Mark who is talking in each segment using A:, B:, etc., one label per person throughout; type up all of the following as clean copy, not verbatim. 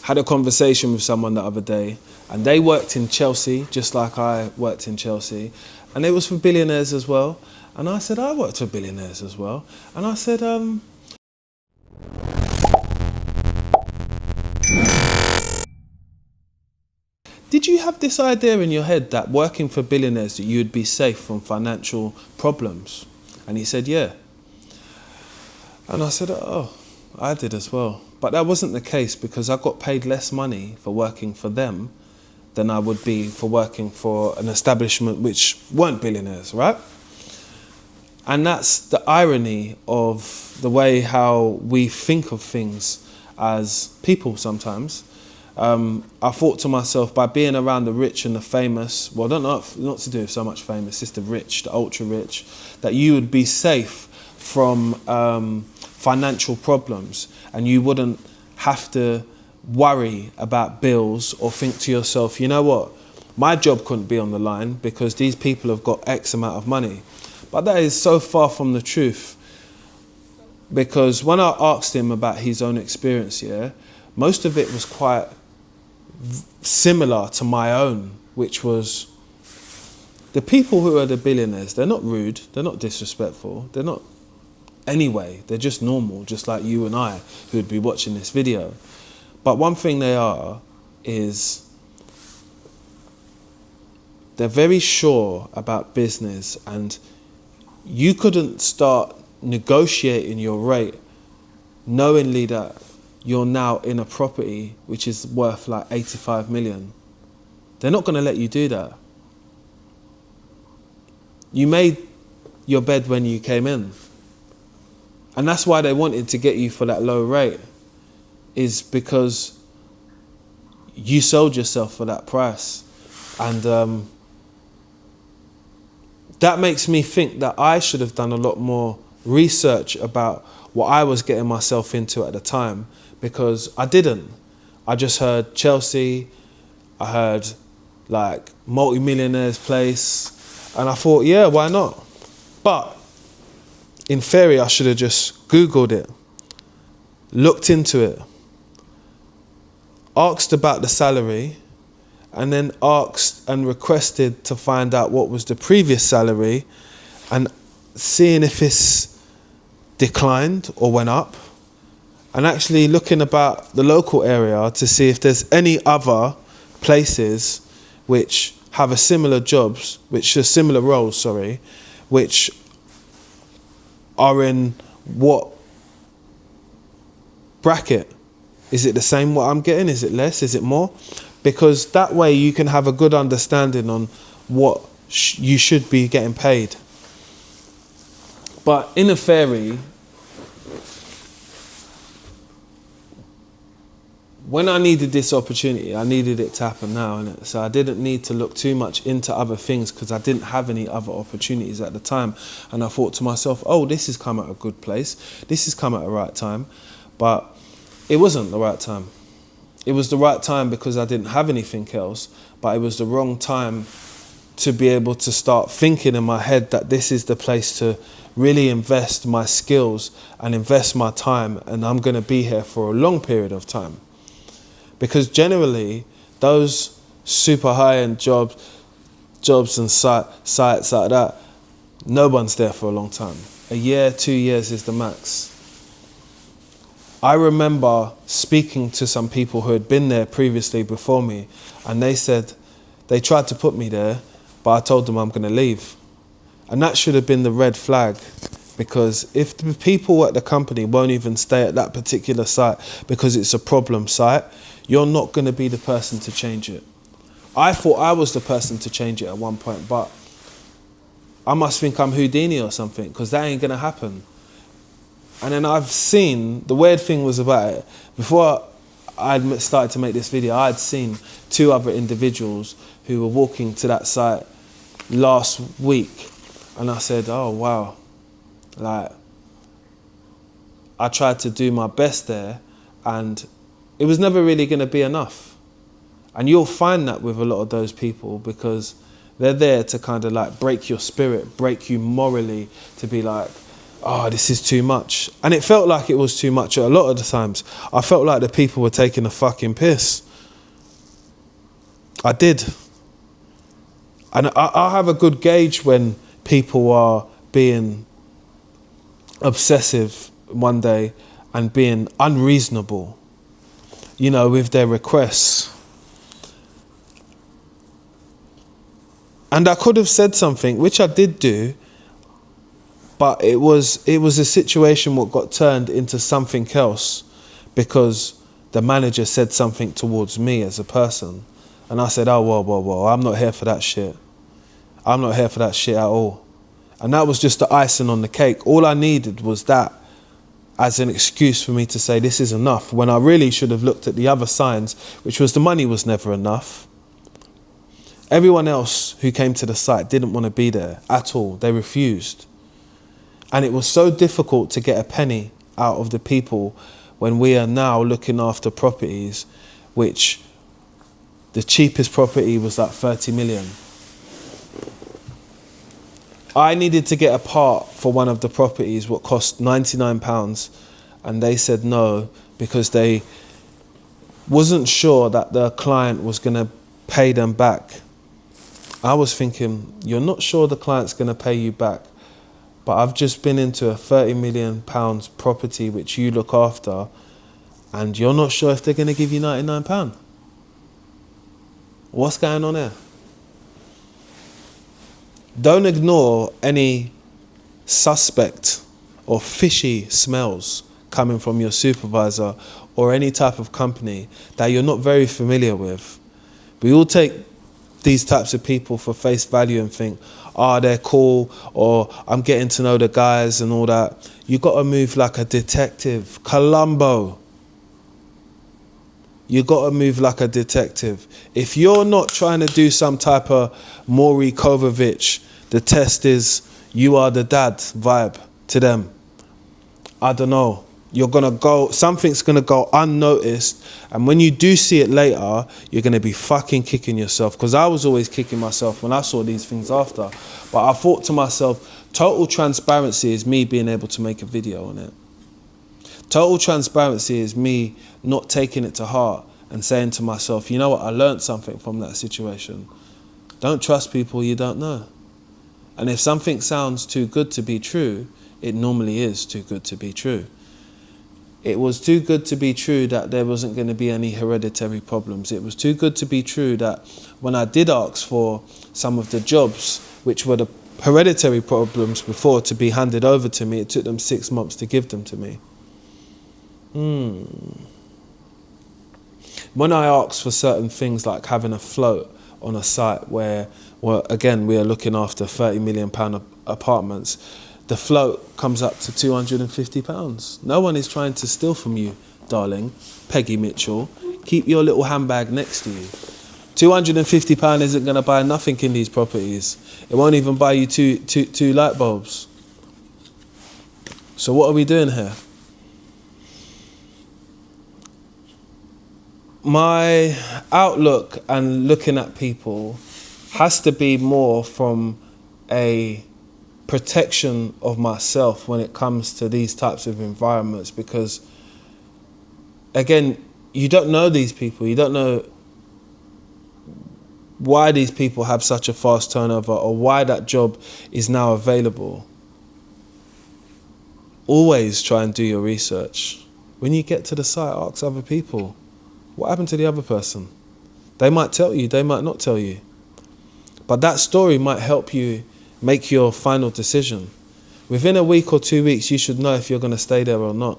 A: had a conversation with someone the other day, and they worked in Chelsea, just like I worked in Chelsea, and it was for Billionaires as well. And I said, I worked for Billionaires as well. And I said, did you have this idea in your head that working for Billionaires that you would be safe from financial problems? And he said, yeah. And I said, oh, I did as well. But that wasn't the case, because I got paid less money for working for them than I would be for working for an establishment which weren't Billionaires, right? And that's the irony of the way how we think of things as people sometimes. I thought to myself, by being around the rich and the famous, well, not to do with so much famous, it's the rich, the ultra rich, that you would be safe from financial problems, and you wouldn't have to worry about bills or think to yourself, you know what, my job couldn't be on the line because these people have got X amount of money. But that is so far from the truth, because when I asked him about his own experience, most of it was quite similar to my own, which was the people who are the billionaires, they're not rude, they're not disrespectful, they're not anyway, they're just normal, just like you and I who would be watching this video. But one thing they are is they're very sure about business, and you couldn't start negotiating your rate knowingly that you're now in a property which is worth like 85 million. They're not going to let you do that. You made your bed when you came in. And that's why they wanted to get you for that low rate, is because you sold yourself for that price. And that makes me think that I should have done a lot more research about what I was getting myself into at the time, because I didn't. I just heard Chelsea, I heard like multi-millionaire's place, and I thought, yeah, why not? But in theory, I should have just Googled it, looked into it, asked about the salary, and then asked and requested to find out what was the previous salary, and seeing if it's declined or went up, and actually looking about the local area to see if there's any other places which have a similar jobs, which are similar roles, sorry, which are in what bracket? Is it the same what I'm getting? Is it less? Is it more? Because that way you can have a good understanding on what you should be getting paid. But in a theory, when I needed this opportunity, I needed it to happen now, innit? So I didn't need to look too much into other things, because I didn't have any other opportunities at the time. And I thought to myself, oh, this has come at a good place. This has come at the right time. But it wasn't the right time. It was the right time because I didn't have anything else, but it was the wrong time to be able to start thinking in my head that this is the place to really invest my skills and invest my time, and I'm going to be here for a long period of time. Because generally, those super high-end jobs and sites like that, no one's there for a long time. A year, 2 years is the max. I remember speaking to some people who had been there previously before me, and they said they tried to put me there, but I told them I'm going to leave. And that should have been the red flag, because if the people at the company won't even stay at that particular site because it's a problem site, you're not going to be the person to change it. I thought I was the person to change it at one point, but I must think I'm Houdini or something, because that ain't going to happen. And then I've seen, the weird thing was about it, before I'd started to make this video, I'd seen 2 other individuals who were walking to that site last week. And I said, oh, wow. Like, I tried to do my best there, and it was never really going to be enough. And you'll find that with a lot of those people, because they're there to kind of like break your spirit, break you morally, to be like, oh, this is too much. And it felt like it was too much a lot of the times. I felt like the people were taking a fucking piss. I did. And I have a good gauge when people are being obsessive one day and being unreasonable, you know, with their requests. And I could have said something, which I did do, but it was a situation what got turned into something else because the manager said something towards me as a person. And I said, oh, whoa, I'm not here for that shit. I'm not here for that shit at all. And that was just the icing on the cake. All I needed was that as an excuse for me to say this is enough, when I really should have looked at the other signs, which was the money was never enough. Everyone else who came to the site didn't want to be there at all. They refused. And it was so difficult to get a penny out of the people when we are now looking after properties, which the cheapest property was like 30 million. I needed to get a part for one of the properties what cost £99, and they said no because they wasn't sure that the client was going to pay them back. I was thinking, you're not sure the client's going to pay you back, but I've just been into a £30 million property which you look after, and you're not sure if they're going to give you £99. What's going on there? Don't ignore any suspect or fishy smells coming from your supervisor or any type of company that you're not very familiar with. We all take these types of people for face value and think, oh, they're cool, or I'm getting to know the guys and all that. You got to move like a detective. Columbo. You got to move like a detective. If you're not trying to do some type of Maury Kovovich, the test is you are the dad vibe to them. I don't know. You're going to go, something's going to go unnoticed. And when you do see it later, you're going to be fucking kicking yourself. Because I was always kicking myself when I saw these things after. But I thought to myself, total transparency is me being able to make a video on it. Total transparency is me not taking it to heart and saying to myself, you know what, I learned something from that situation. Don't trust people you don't know. And if something sounds too good to be true, it normally is too good to be true. It was too good to be true that there wasn't going to be any hereditary problems. It was too good to be true that when I did ask for some of the jobs, which were the hereditary problems before, to be handed over to me, it took them 6 months to give them to me. When I asked for certain things like having a float on a site where, well, again, we are looking after £30 million apartments, the float comes up to £250. No one is trying to steal from you, darling. Peggy Mitchell, keep your little handbag next to you. £250 isn't going to buy nothing in these properties. It won't even buy you two light bulbs. So what are we doing here? My outlook and looking at people has to be more from a protection of myself when it comes to these types of environments, because again, you don't know these people. You don't know why these people have such a fast turnover or why that job is now available. Always try and do your research. When you get to the site, ask other people. What happened to the other person? They might tell you, they might not tell you. But that story might help you make your final decision. Within a week or 2 weeks, you should know if you're going to stay there or not.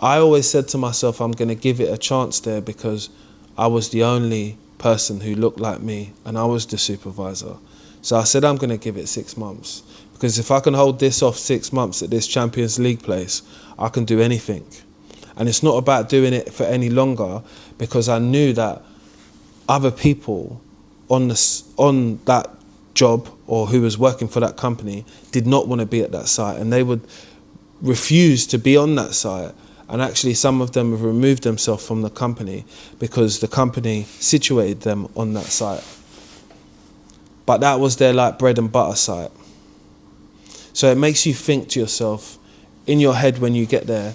A: I always said to myself, I'm going to give it a chance there because I was the only person who looked like me and I was the supervisor. So I said, I'm going to give it 6 months. Because if I can hold this off 6 months at this Champions League place, I can do anything. And it's not about doing it for any longer, because I knew that other people on that job or who was working for that company did not want to be at that site, and they would refuse to be on that site. And actually some of them have removed themselves from the company because the company situated them on that site. But that was their like bread and butter site. So it makes you think to yourself, in your head when you get there,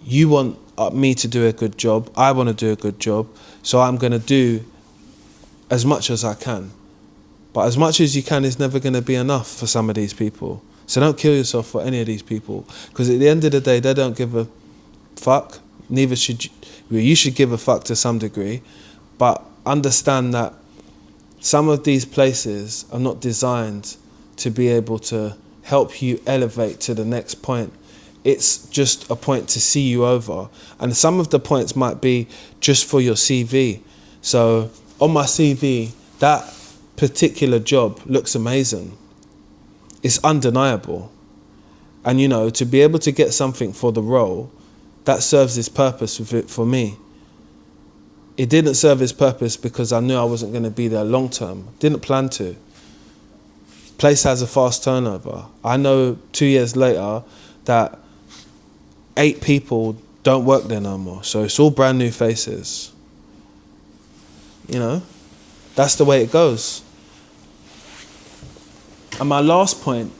A: you want me to do a good job, I want to do a good job, so I'm going to do as much as I can. But as much as you can is never going to be enough for some of these people. So don't kill yourself for any of these people, because at the end of the day, they don't give a fuck. Neither should you. Well, you should give a fuck to some degree, but understand that some of these places are not designed to be able to help you elevate to the next point. It's just a point to see you over. And some of the points might be just for your CV. So on my CV, that particular job looks amazing. It's undeniable. And you know, to be able to get something for the role, that serves its purpose with it for me. It didn't serve its purpose because I knew I wasn't going to be there long term. Didn't plan to. Place has a fast turnover. I know 2 years later that 8 people don't work there no more. So it's all brand new faces. You know, that's the way it goes. And my last point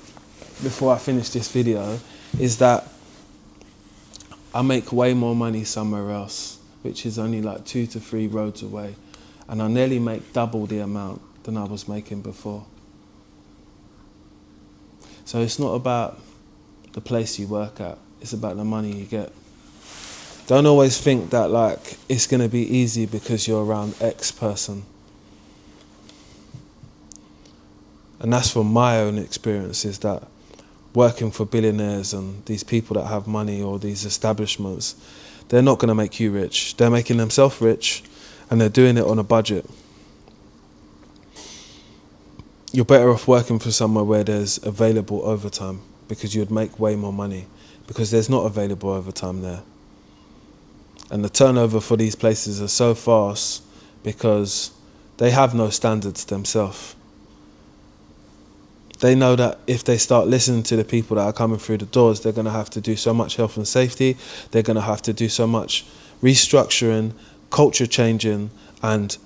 A: before I finish this video is that I make way more money somewhere else, which is only like 2 to 3 roads away. And I nearly make double the amount than I was making before. So it's not about the place you work at, it's about the money you get. Don't always think that like it's going to be easy because you're around X person. And that's from my own experiences, that working for billionaires and these people that have money or these establishments, they're not going to make you rich. They're making themselves rich and they're doing it on a budget. You're better off working for somewhere where there's available overtime, because you'd make way more money, because there's not available overtime there. And the turnover for these places are so fast because they have no standards themselves. They know that if they start listening to the people that are coming through the doors, they're going to have to do so much health and safety, they're going to have to do so much restructuring, culture changing, and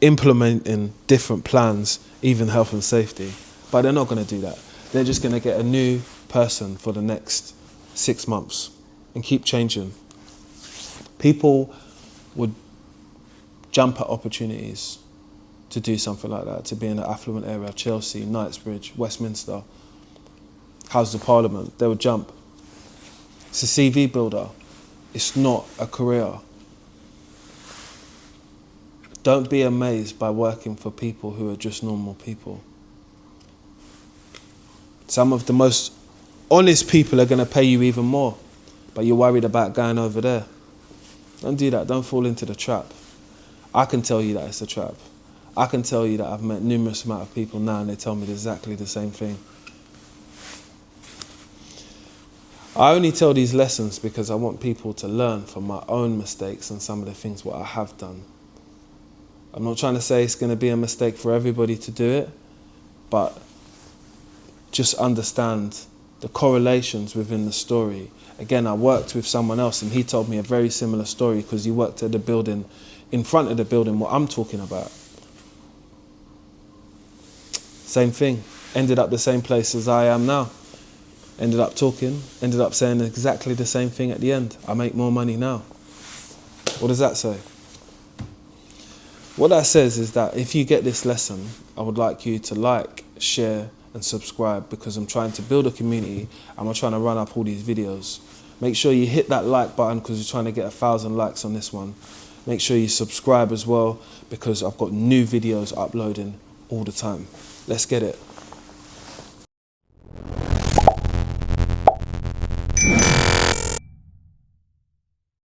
A: implementing different plans, even health and safety. But they're not going to do that. They're just going to get a new person for the next 6 months and keep changing. People would jump at opportunities to do something like that, to be in the affluent area of Chelsea, Knightsbridge, Westminster, House of Parliament. They would jump. It's a CV builder. It's not a career. Don't be amazed by working for people who are just normal people. Some of the most honest people are going to pay you even more, but you're worried about going over there. Don't do that. Don't fall into the trap. I can tell you that it's a trap. I can tell you that I've met numerous amount of people now and they tell me exactly the same thing. I only tell these lessons because I want people to learn from my own mistakes and some of the things what I have done. I'm not trying to say it's going to be a mistake for everybody to do it, but just understand the correlations within the story. Again, I worked with someone else and he told me a very similar story because he worked at the building, in front of the building, what I'm talking about. Same thing, ended up the same place as I am now. Ended up talking, ended up saying exactly the same thing at the end. I make more money now. What does that say? What that says is that if you get this lesson, I would like you to like, share and subscribe, because I'm trying to build a community and I'm trying to run up all these videos. Make sure you hit that like button because we're trying to get 1,000 likes on this one. Make sure you subscribe as well because I've got new videos uploading all the time. Let's get it.